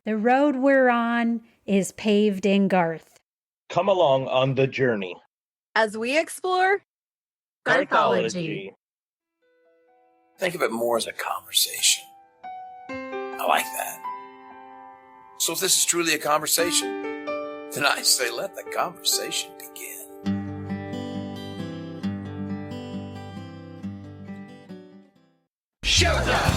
The road we're on is paved in Garth. Come along on the journey as we explore Garthology. Think of it more as a conversation. I like that. So if this is truly a conversation, then I say let the conversation begin. Showtime!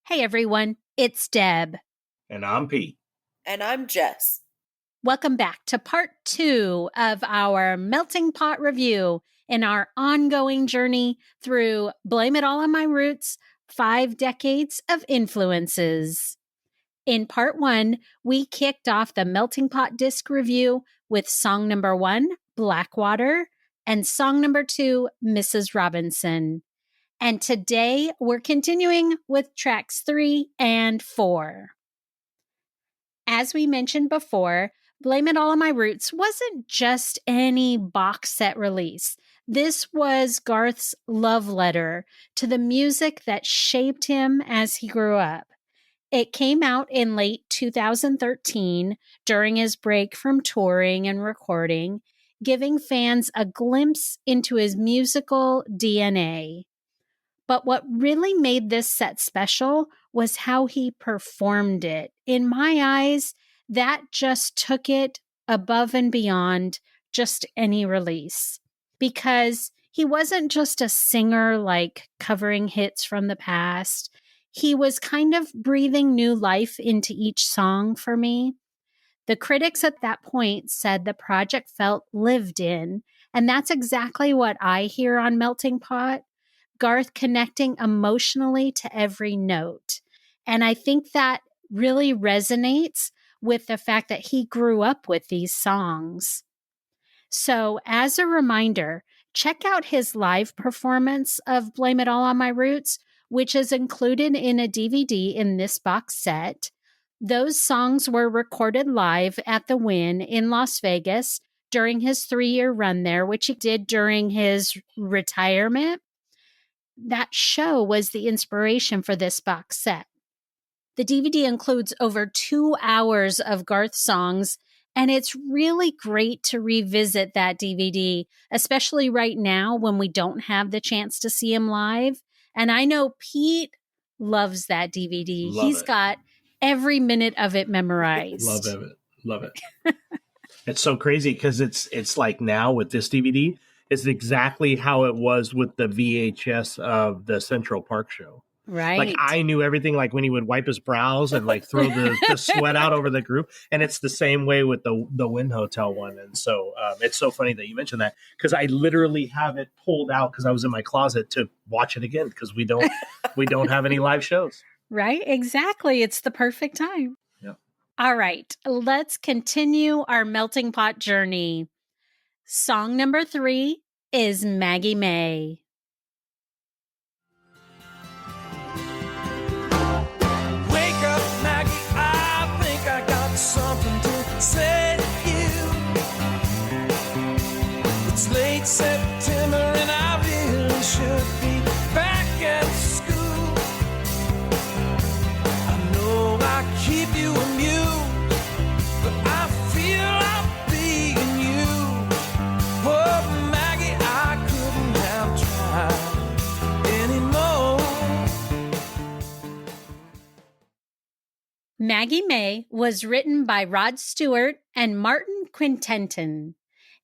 Hey everyone, it's Deb. And I'm Pete. And I'm Jess. Welcome back to part 2 of our Melting Pot review in our ongoing journey through Blame It All on My Roots, 5 Decades of Influences. In part 1, we kicked off the Melting Pot disc review with song number 1, Blackwater, and song number 2, Mrs. Robinson. And today we're continuing with tracks 3 and 4. As we mentioned before, Blame It All on My Roots wasn't just any box set release. This was Garth's love letter to the music that shaped him as he grew up. It came out in late 2013 during his break from touring and recording, giving fans a glimpse into his musical DNA. But what really made this set special was how he performed it. In my eyes, that just took it above and beyond just any release. Because he wasn't just a singer like covering hits from the past. He was kind of breathing new life into each song for me. The critics at that point said the project felt lived in, and that's exactly what I hear on Melting Pot. Garth connecting emotionally to every note. And I think that really resonates with the fact that he grew up with these songs. So as a reminder, check out his live performance of Blame It All on My Roots, which is included in a DVD in this box set. Those songs were recorded live at the Wynn in Las Vegas during his 3-year run there, which he did during his retirement. That show was the inspiration for this box set. The DVD includes over 2 hours of Garth songs, and it's really great to revisit that DVD, especially right now when we don't have the chance to see him live. And I know Pete loves that DVD. He's got every minute of it memorized. Love it. It's so crazy because it's like now with this DVD, it's exactly how it was with the VHS of the Central Park show. Right. Like I knew everything, like when he would wipe his brows and like throw the sweat out over the group. And it's the same way with the Wynn Hotel one. And so it's so funny that you mentioned that because I literally have it pulled out because I was in my closet to watch it again because we don't have any live shows. Right. Exactly. It's the perfect time. Yeah. All right. Let's continue our Melting Pot journey. Song number 3 is Maggie May. Wake up, Maggie, I think I got something to say to you. It's late September and I really should be back at school. I know I keep you amused, but I feel I'm being you. Oh, Maggie, I couldn't have tried anymore. Maggie May was written by Rod Stewart and Martin Quintenton.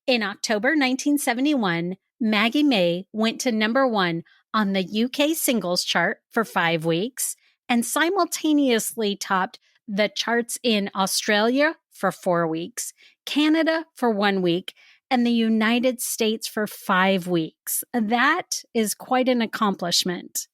In October 1971, Maggie May went to number 1 on the UK singles chart for 5 weeks and simultaneously topped the charts in Australia for 4 weeks, Canada for 1 week, and the United States for 5 weeks. That is quite an accomplishment.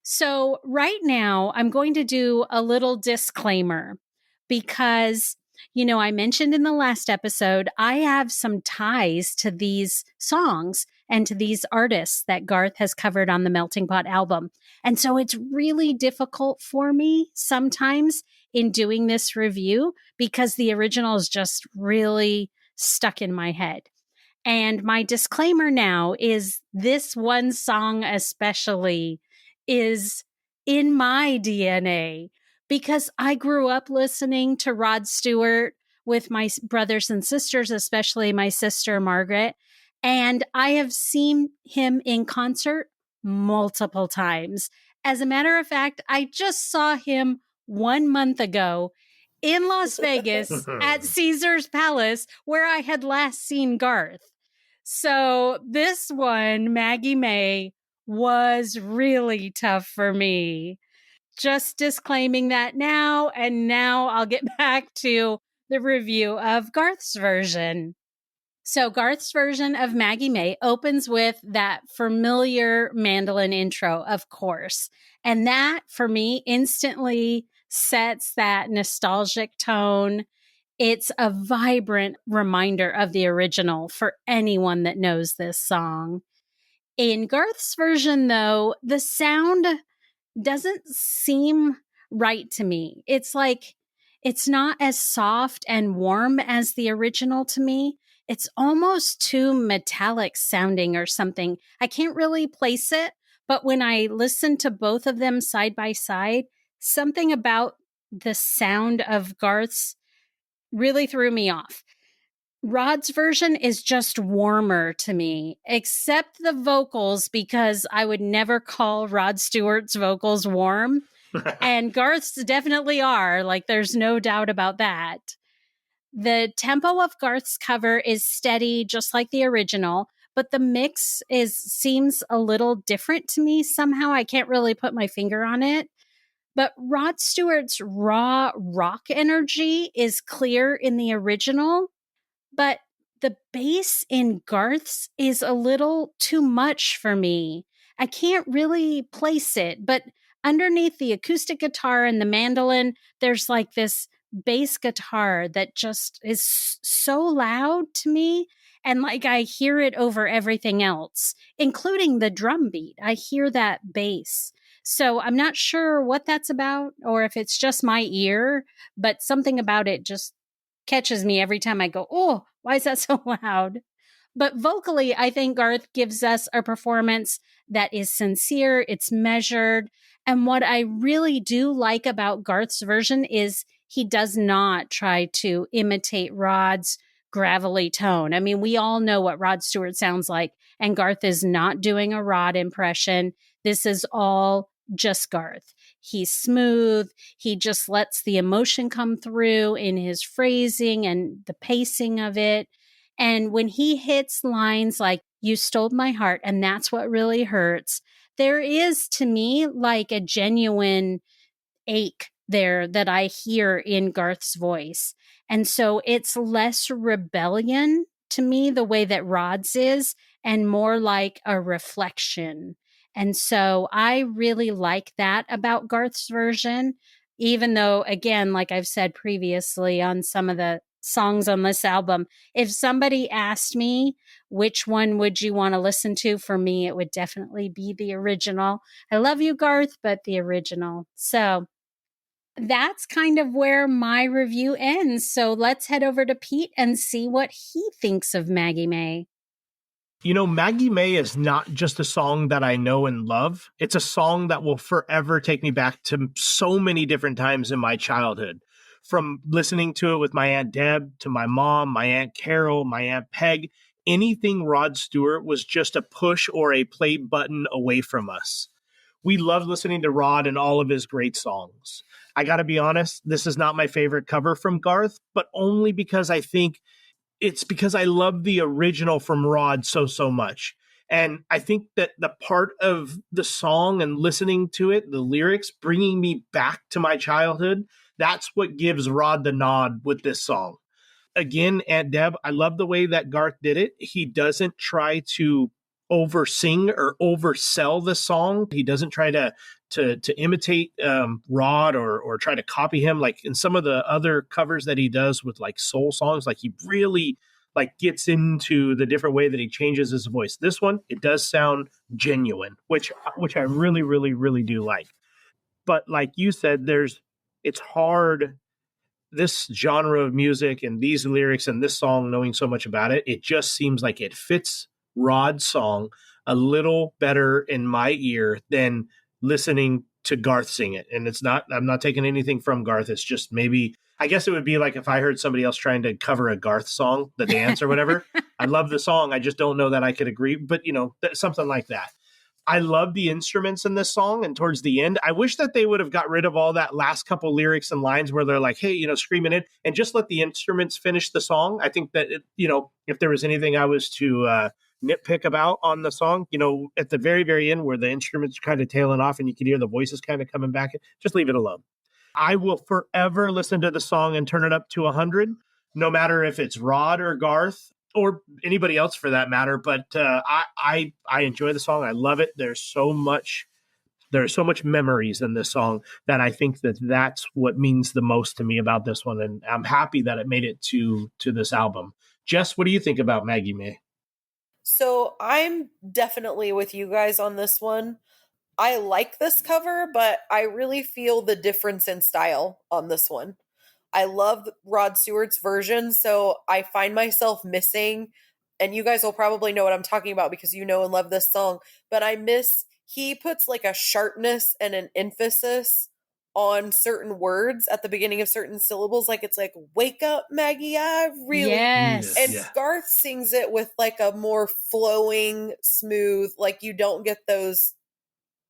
So right now, I'm going to do a little disclaimer because, I mentioned in the last episode, I have some ties to these songs and to these artists that Garth has covered on the Melting Pot album. And so it's really difficult for me sometimes in doing this review because the original is just really stuck in my head. And my disclaimer now is this one song especially is in my DNA because I grew up listening to Rod Stewart with my brothers and sisters, especially my sister Margaret. And I have seen him in concert multiple times. As a matter of fact, I just saw him 1 month ago in Las Vegas at Caesar's Palace, where I had last seen Garth. So this one, Maggie May, was really tough for me. Just disclaiming that now, and now I'll get back to the review of Garth's version. So Garth's version of Maggie May opens with that familiar mandolin intro, of course. And that, for me, instantly sets that nostalgic tone. It's a vibrant reminder of the original for anyone that knows this song. In Garth's version, though, the sound doesn't seem right to me. It's like it's not as soft and warm as the original to me. It's almost too metallic sounding or something. I can't really place it, but when I listen to both of them side by side, something about the sound of Garth's really threw me off. Rod's version is just warmer to me, except the vocals, because I would never call Rod Stewart's vocals warm. And Garth's definitely are. Like, there's no doubt about that. The tempo of Garth's cover is steady, just like the original, but the mix seems a little different to me somehow. I can't really put my finger on it. But Rod Stewart's raw rock energy is clear in the original, but the bass in Garth's is a little too much for me. I can't really place it, but underneath the acoustic guitar and the mandolin, there's like this bass guitar that just is so loud to me. And like I hear it over everything else, including the drum beat. I hear that bass. So I'm not sure what that's about or if it's just my ear, but something about it just catches me every time I go, oh, why is that so loud? But vocally, I think Garth gives us a performance that is sincere, it's measured. And what I really do like about Garth's version is he does not try to imitate Rod's gravelly tone. I mean, we all know what Rod Stewart sounds like, and Garth is not doing a Rod impression. This is all just Garth. He's smooth. He just lets the emotion come through in his phrasing and the pacing of it. And when he hits lines like, "You stole my heart, and that's what really hurts," there is, to me, like a genuine ache there that I hear in Garth's voice. And so it's less rebellion to me, the way that Rod's is, and more like a reflection. And so I really like that about Garth's version, even though, again, like I've said previously on some of the songs on this album, if somebody asked me which one would you want to listen to, for me, it would definitely be the original. I love you, Garth, but the original. So that's kind of where my review ends. So let's head over to Pete and see what he thinks of Maggie May. You know, Maggie May is not just a song that I know and love. It's a song that will forever take me back to so many different times in my childhood. From listening to it with my Aunt Deb, to my mom, my Aunt Carol, my Aunt Peg, anything Rod Stewart was just a push or a play button away from us. We love listening to Rod and all of his great songs. I got to be honest, this is not my favorite cover from Garth, but only because I think it's because I love the original from Rod so much. And I think that the part of the song and listening to it, the lyrics, bringing me back to my childhood, that's what gives Rod the nod with this song. Again, Aunt Deb, I love the way that Garth did it. He doesn't try to oversing or oversell the song. He doesn't try to imitate Rod or try to copy him like in some of the other covers that he does with like soul songs. Like he really like gets into the different way that he changes his voice. This one, it does sound genuine, which I really do like. But like you said, it's hard this genre of music and these lyrics and this song, knowing so much about it, it just seems like it fits Rod's song a little better in my ear than listening to Garth sing it. And I'm not taking anything from Garth. It's just maybe, I guess it would be like if I heard somebody else trying to cover a Garth song, the dance or whatever. I love the song. I just don't know that I could agree, but something like that. I love the instruments in this song. And towards the end, I wish that they would have got rid of all that last couple lyrics and lines where they're like, hey, screaming it, and just let the instruments finish the song. I think that, if there was anything I was to nitpick about on the song, at the very, very end where the instruments kind of tailing off and you can hear the voices kind of coming back, just leave it alone. I will forever listen to the song and turn it up to 100, no matter if it's Rod or Garth or anybody else for that matter. But I enjoy the song. I love it. There's so much memories in this song that I think that's what means the most to me about this one. And I'm happy that it made it to this album. Jess, what do you think about Maggie May? So I'm definitely with you guys on this one. I like this cover, but I really feel the difference in style on this one. I love Rod Stewart's version, so I find myself missing, and you guys will probably know what I'm talking about because you know and love this song, but he puts like a sharpness and an emphasis on certain words at the beginning of certain syllables. Like it's like, wake up, Maggie, I really... Yes. And Garth sings it with like a more flowing, smooth, like you don't get those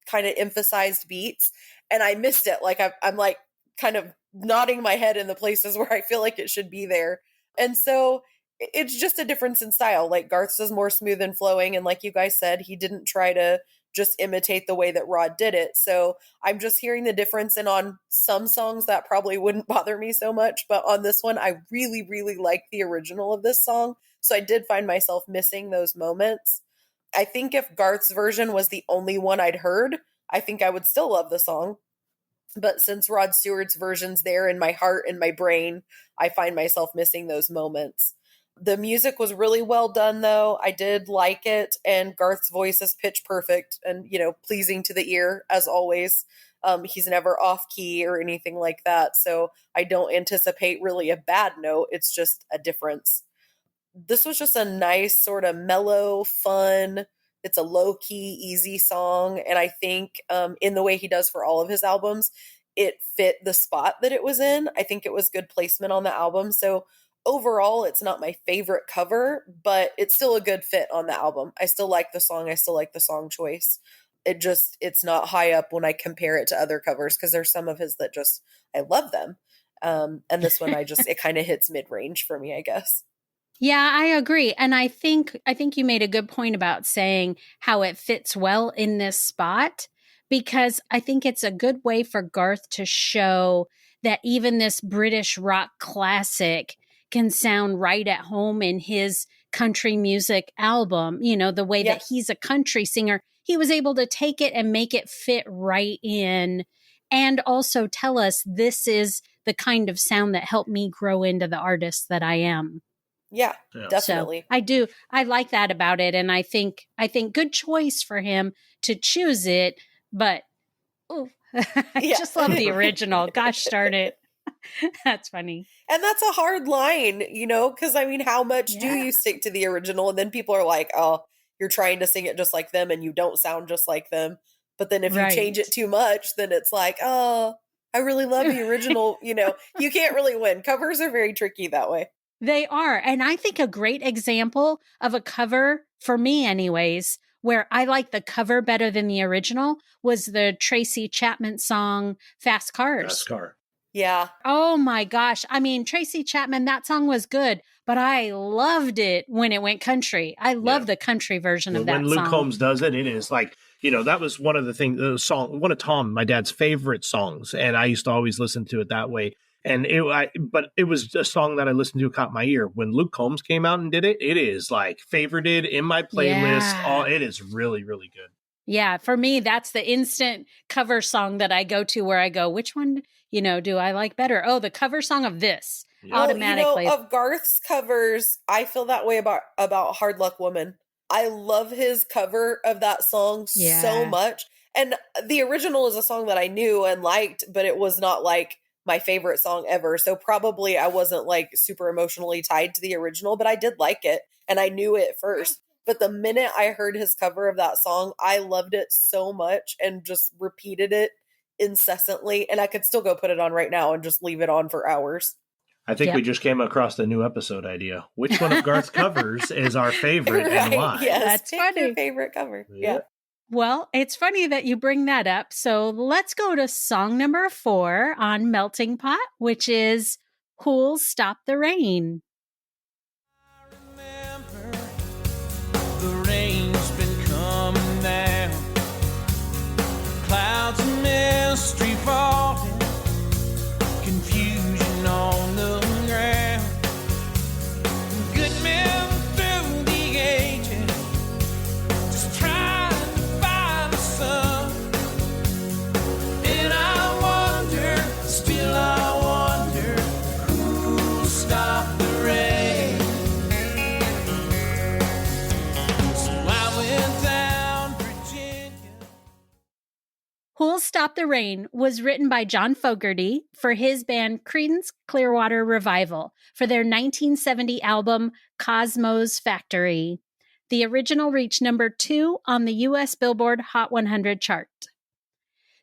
kind of emphasized beats. And I missed it. Like I'm like kind of nodding my head in the places where I feel like it should be there. And so it's just a difference in style. Like Garth's is more smooth and flowing. And like you guys said, he didn't try to just imitate the way that Rod did it. So I'm just hearing the difference. And on some songs that probably wouldn't bother me so much, but on this one, I really, really like the original of this song. So I did find myself missing those moments. I think if Garth's version was the only one I'd heard, I think I would still love the song. But since Rod Stewart's version's there in my heart and my brain, I find myself missing those moments. The music was really well done, though. I did like it, and Garth's voice is pitch perfect and, pleasing to the ear, as always. He's never off key or anything like that, so I don't anticipate really a bad note. It's just a difference. This was just a nice sort of mellow, fun, it's a low-key, easy song, and I think in the way he does for all of his albums, it fit the spot that it was in. I think it was good placement on the album, so overall, it's not my favorite cover, but it's still a good fit on the album. I still like the song. I still like the song choice. It's not high up when I compare it to other covers because there's some of his that just, I love them. And this one, it kind of hits mid-range for me, I guess. Yeah, I agree. And I think you made a good point about saying how it fits well in this spot, because I think it's a good way for Garth to show that even this British rock classic can sound right at home in his country music album. The way that he's a country singer, he was able to take it and make it fit right in, and also tell us this is the kind of sound that helped me grow into the artist that I am. Yeah, definitely. So I like that about it. And I think good choice for him to choose it, but I just love the original. Gosh darn it. That's funny. And that's a hard line, because how much do you stick to the original? And then people are like, oh, you're trying to sing it just like them and you don't sound just like them. But then if you change it too much, then it's like, oh, I really love the original. You can't really win. Covers are very tricky that way. They are. And I think a great example of a cover, for me anyways, where I like the cover better than the original was the Tracy Chapman song, Fast Cars. Fast Car. Yeah. Oh my gosh. Tracy Chapman, that song was good, but I loved it when it went country. I love the country version of that song. When Luke Combs does it, it is like, that was one of the things, one of Tom, my dad's favorite songs. And I used to always listen to it that way. And but it was a song that I listened to, caught my ear. When Luke Combs came out and did it, it is like favorited in my playlist. Yeah. Oh, it is really, really good. Yeah, for me, that's the instant cover song that I go to where I go, which one, do I like better? Oh, the cover song of this. Yeah. Automatically. Of Garth's covers, I feel that way about Hard Luck Woman. I love his cover of that song so much. And the original is a song that I knew and liked, but it was not like my favorite song ever. So probably I wasn't like super emotionally tied to the original, but I did like it and I knew it first. But the minute I heard his cover of that song, I loved it so much and just repeated it incessantly. And I could still go put it on right now and just leave it on for hours. I think we just came across the new episode idea. Which one of Garth's covers is our favorite and why? Yes, That's pick funny. your favorite cover. Yeah. Well, it's funny that you bring that up. So let's go to song number 4 on Melting Pot, which is Who'll Stop the Rain? Remember, the rain's been coming down, clouds of mystery falling, confusion on the ground, good men through the ages, just trying to find the sun. And I wonder, still I wonder, who'll stop the rain? So I went down Virginia. Who'll Stop the Rain was written by John Fogerty for his band Creedence Clearwater Revival for their 1970 album Cosmo's Factory. The original reached number 2 on the U.S. Billboard Hot 100 chart.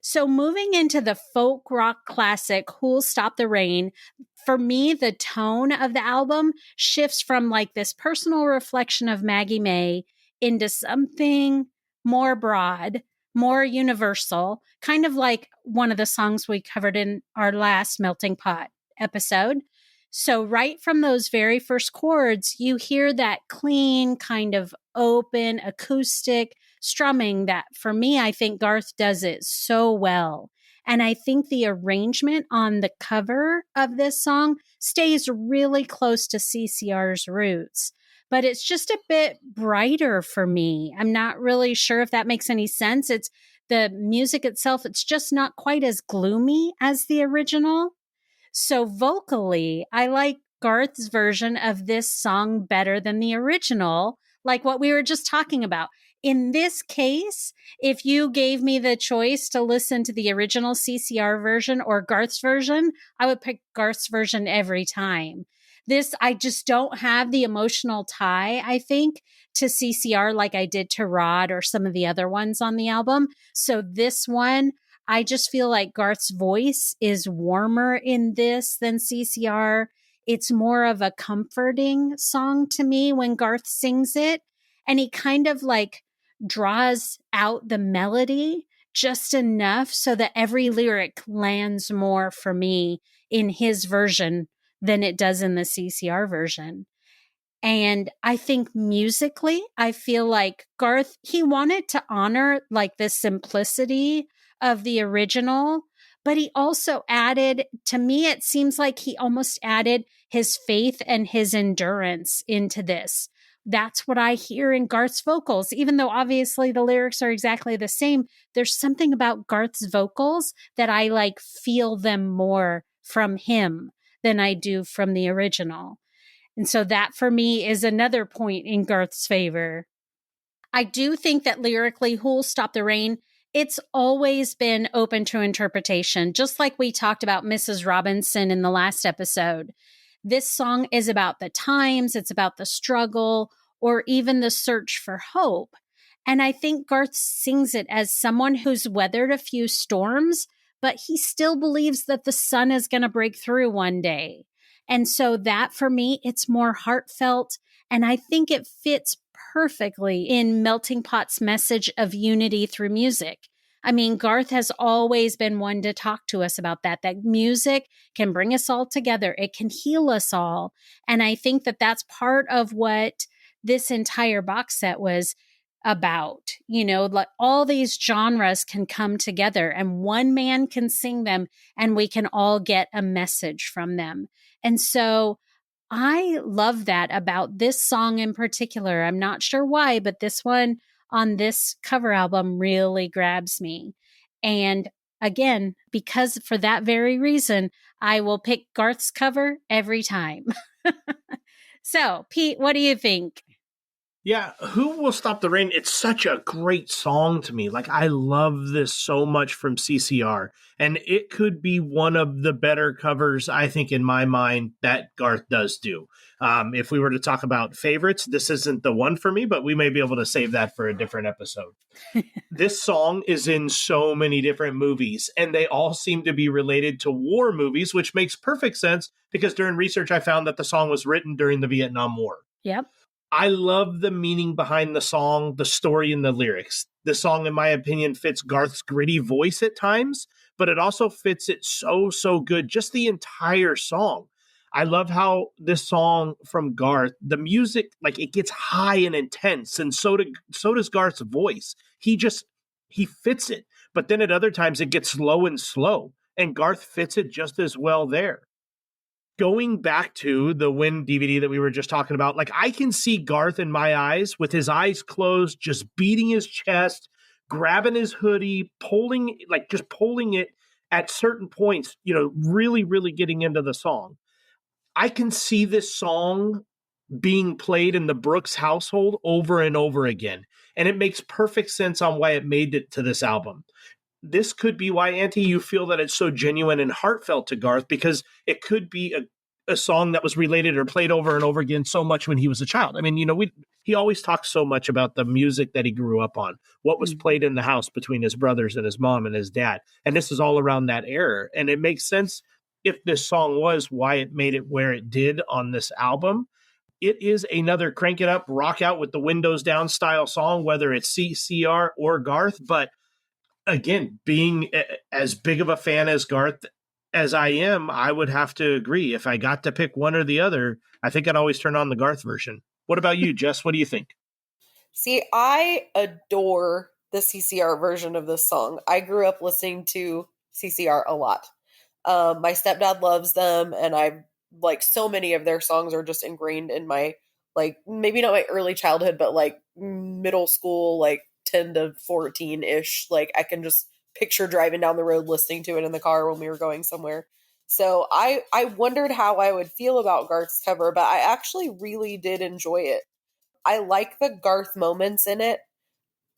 So moving into the folk rock classic Who'll Stop the Rain, for me, the tone of the album shifts from like this personal reflection of Maggie May into something more broad, more universal, kind of like one of the songs we covered in our last Melting Pot episode. So right from those very first chords, you hear that clean, kind of open, acoustic strumming that for me, I think Garth does it so well. And I think the arrangement on the cover of this song stays really close to CCR's roots, but it's just a bit brighter for me. I'm not really sure if that makes any sense. It's the music itself, it's just not quite as gloomy as the original. So vocally, I like Garth's version of this song better than the original, like what we were just talking about. In this case, if you gave me the choice to listen to the original CCR version or Garth's version, I would pick Garth's version every time. This, I just don't have the emotional tie, I think, to CCR like I did to Rod or some of the other ones on the album. So this one, I just feel like Garth's voice is warmer in this than CCR. It's more of a comforting song to me when Garth sings it. And he kind of like draws out the melody just enough so that every lyric lands more for me in his version than it does in the CCR version. And I think musically, I feel like Garth, he wanted to honor like the simplicity of the original, but he also added, to me, it seems like he almost added his faith and his endurance into this. That's what I hear in Garth's vocals. Even though obviously the lyrics are exactly the same, there's something about Garth's vocals that I like feel them more from him than I do from the original. And so that for me is another point in Garth's favor. I do think that lyrically, Who'll Stop the Rain, it's always been open to interpretation, just like we talked about Mrs. Robinson in the last episode. This song is about the times, it's about the struggle, or even the search for hope. And I think Garth sings it as someone who's weathered a few storms, but he still believes that the sun is going to break through one day. And so that for me, it's more heartfelt. And I think it fits perfectly in Melting Pot's message of unity through music. I mean, Garth has always been one to talk to us about that music can bring us all together. It can heal us all. And I think that that's part of what this entire box set was about. You know, like all these genres can come together and one man can sing them and we can all get a message from them. And so I love that about this song in particular. I'm not sure why, but this one on this cover album really grabs me. And again, because for that very reason, I will pick Garth's cover every time. So, Pete, what do you think? Yeah, Who Will Stop the Rain? It's such a great song to me. Like, I love this so much from CCR. And it could be one of the better covers, I think, in my mind, that Garth does do. If we were to talk about favorites, this isn't the one for me, but we may be able to save that for a different episode. This song is in so many different movies, and they all seem to be related to war movies, which makes perfect sense because during research, I found that the song was written during the Vietnam War. Yep. I love the meaning behind the song, the story, and the lyrics. The song, in my opinion, fits Garth's gritty voice at times, but it also fits it so good. Just the entire song. I love how this song from Garth, the music, like it gets high and intense, and so does Garth's voice. He fits it, but then at other times it gets low and slow, and Garth fits it just as well there. Going back to the Win DVD that we were just talking about, like I can see Garth in my eyes with his eyes closed, just beating his chest, grabbing his hoodie, pulling it at certain points, really getting into the song. I can see this song being played in the Brooks household over and over again. And it makes perfect sense on why it made it to this album. This could be why, Auntie, you feel that it's so genuine and heartfelt to Garth, because it could be a song that was related or played over and over again so much when he was a child. I mean, he always talks so much about the music that he grew up on, what was played in the house between his brothers and his mom and his dad. And this is all around that era. And it makes sense if this song was why it made it where it did on this album. It is another crank it up, rock out with the windows down style song, whether it's CCR or Garth. But again, being as big of a fan as Garth as I am, I would have to agree. If I got to pick one or the other, I think I'd always turn on the Garth version. What about you, Jess? What do you think? See, I adore the CCR version of this song. I grew up listening to CCR a lot. My stepdad loves them, and like so many of their songs are just ingrained in my, like, maybe not my early childhood, but like middle school, like 10 to 14-ish. Like I can just picture driving down the road listening to it in the car when we were going somewhere. So I wondered how I would feel about Garth's cover, but I actually really did enjoy it. I like the Garth moments in it.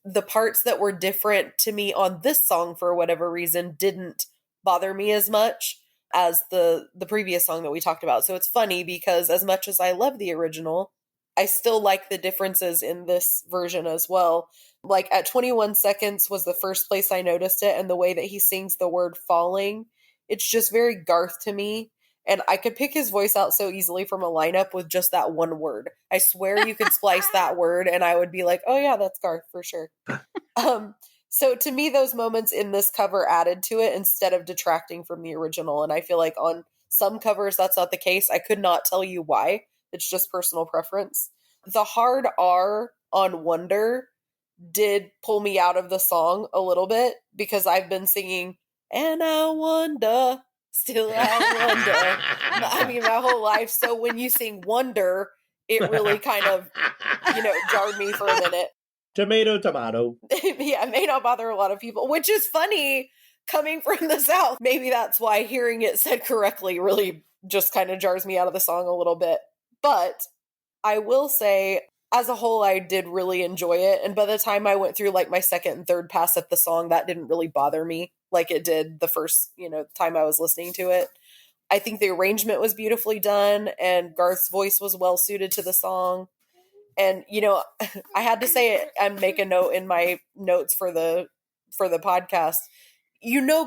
The parts that were different to me on this song for whatever reason didn't bother me as much as the previous song that we talked about. So it's funny because as much as I love the original, I still like the differences in this version as well. Like at 21 seconds was the first place I noticed it, and the way that he sings the word falling, it's just very Garth to me. And I could pick his voice out so easily from a lineup with just that one word. I swear you could splice that word and I would be like, oh yeah, that's Garth for sure. So to me, those moments in this cover added to it instead of detracting from the original. And I feel like on some covers, that's not the case. I could not tell you why. It's just personal preference. The hard R on Wonder did pull me out of the song a little bit because I've been singing, and I wonder, still I wonder. I mean, my whole life. So when you sing Wonder, it really kind of, jarred me for a minute. Tomato. Yeah, it may not bother a lot of people, which is funny coming from the South. Maybe that's why hearing it said correctly really just kind of jars me out of the song a little bit. But I will say, as a whole, I did really enjoy it. And by the time I went through like my second and third pass at the song, that didn't really bother me like it did the first, time I was listening to it. I think the arrangement was beautifully done and Garth's voice was well suited to the song. And, I had to say it and make a note in my notes for the podcast.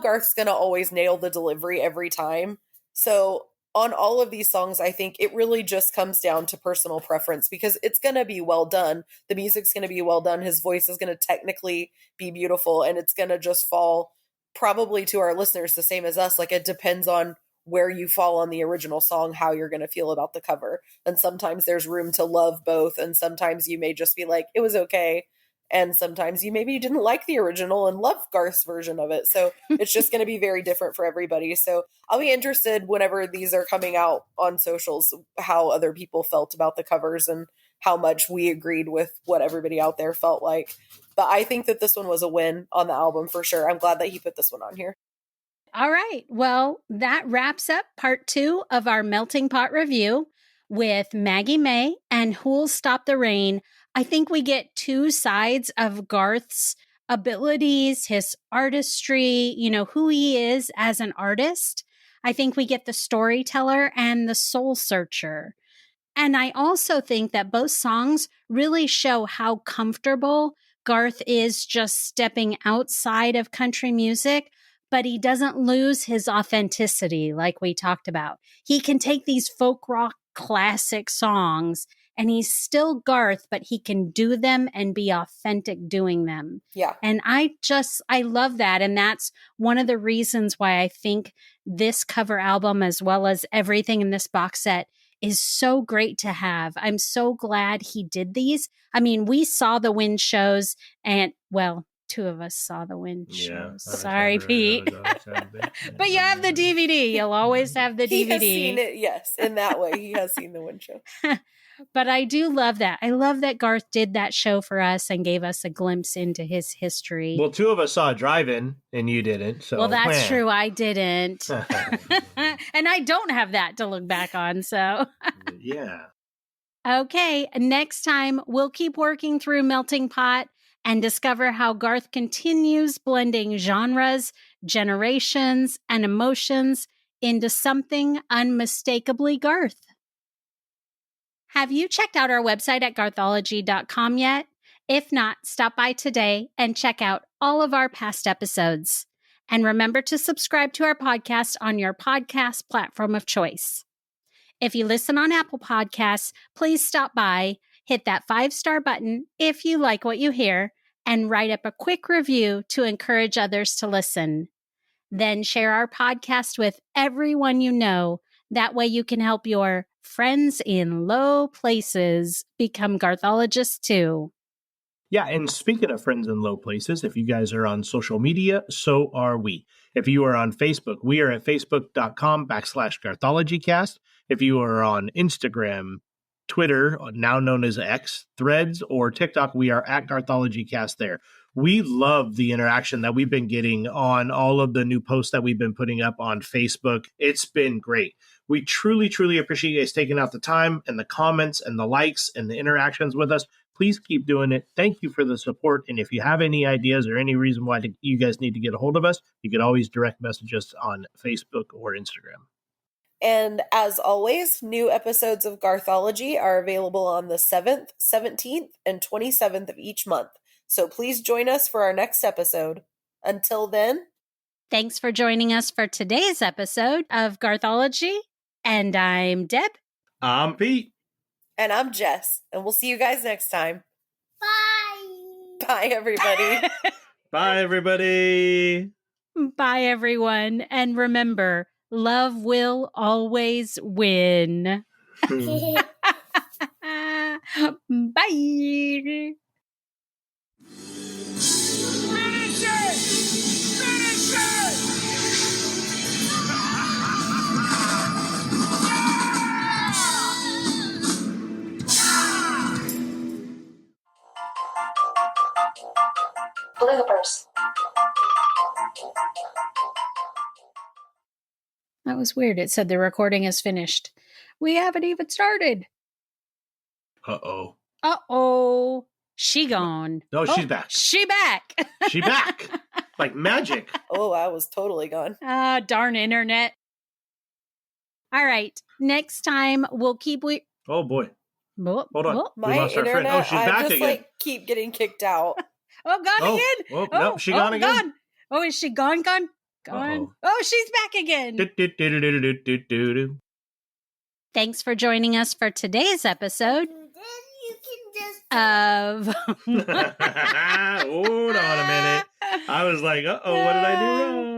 Garth's going to always nail the delivery every time. So on all of these songs, I think it really just comes down to personal preference because it's going to be well done. The music's going to be well done. His voice is going to technically be beautiful, and it's going to just fall probably to our listeners the same as us. Like it depends on where you fall on the original song, how you're going to feel about the cover. And sometimes there's room to love both. And sometimes you may just be like, it was okay. And sometimes you didn't like the original and love Garth's version of it. So it's just going to be very different for everybody. So I'll be interested whenever these are coming out on socials, how other people felt about the covers and how much we agreed with what everybody out there felt like. But I think that this one was a win on the album for sure. I'm glad that he put this one on here. All right. Well, that wraps up part 2 of our Melting Pot review with Maggie May and Who'll Stop the Rain, I think we get two sides of Garth's abilities, his artistry, who he is as an artist. I think we get the storyteller and the soul searcher. And I also think that both songs really show how comfortable Garth is just stepping outside of country music, but he doesn't lose his authenticity like we talked about. He can take these folk rock classic songs and he's still Garth, but he can do them and be authentic doing them. Yeah. And I love that. And that's one of the reasons why I think this cover album, as well as everything in this box set, is so great to have. I'm so glad he did these. I mean, we saw the Wind shows and, well, two of us saw the Wind shows. Sorry, Pete. But you have the DVD. You'll always have the DVD. He has seen it, yes. In that way, he has seen the Wind show. But I do love that. I love that Garth did that show for us and gave us a glimpse into his history. Well, two of us saw Drive-In and you didn't. So well, that's true. I didn't. And I don't have that to look back on. So yeah. Okay. Next time, we'll keep working through Melting Pot and discover how Garth continues blending genres, generations, and emotions into something unmistakably Garth. Have you checked out our website at garthology.com yet? If not, stop by today and check out all of our past episodes. And remember to subscribe to our podcast on your podcast platform of choice. If you listen on Apple Podcasts, please stop by, hit that 5-star button if you like what you hear, and write up a quick review to encourage others to listen. Then share our podcast with everyone you know. That way you can help your friends in low places become Garthologists too. Yeah, and speaking of friends in low places, if you guys are on social media, so are we. If you are on Facebook, we are at facebook.com/GarthologyCast. If you are on Instagram, Twitter, now known as X, Threads, or TikTok, we are at GarthologyCast there. We love the interaction that we've been getting on all of the new posts that we've been putting up on Facebook. It's been great. We truly, truly appreciate you guys taking out the time and the comments and the likes and the interactions with us. Please keep doing it. Thank you for the support. And if you have any ideas or any reason why you guys need to get a hold of us, you can always direct message us on Facebook or Instagram. And as always, new episodes of Garthology are available on the 7th, 17th, and 27th of each month. So please join us for our next episode. Until then, thanks for joining us for today's episode of Garthology. And I'm Deb. I'm Pete. And I'm Jess. And we'll see you guys next time. Bye. Bye, everybody. Bye, everybody. Bye, everyone. And remember, love will always win. Bye. Bloopers. That was weird. It said the recording is finished. We haven't even started. Uh-oh. Uh-oh. She gone. No, she's back. She back. She back. Like magic. Oh, I was totally gone. Ah, darn internet. All right. Next time, we'll keep... Oh, boy. Hold on. We My lost our friend. internet, Oh, she's I back just again. keep getting kicked out. Oh, gone again. Oh, no, she gone again. Gone. Oh, is she gone? Gone? Uh-oh. Oh, she's back again. Do-do-do-do-do-do-do-do. Thanks for joining us for today's episode Then you can just of... Hold on a minute. I was like, uh-oh, what did I do wrong?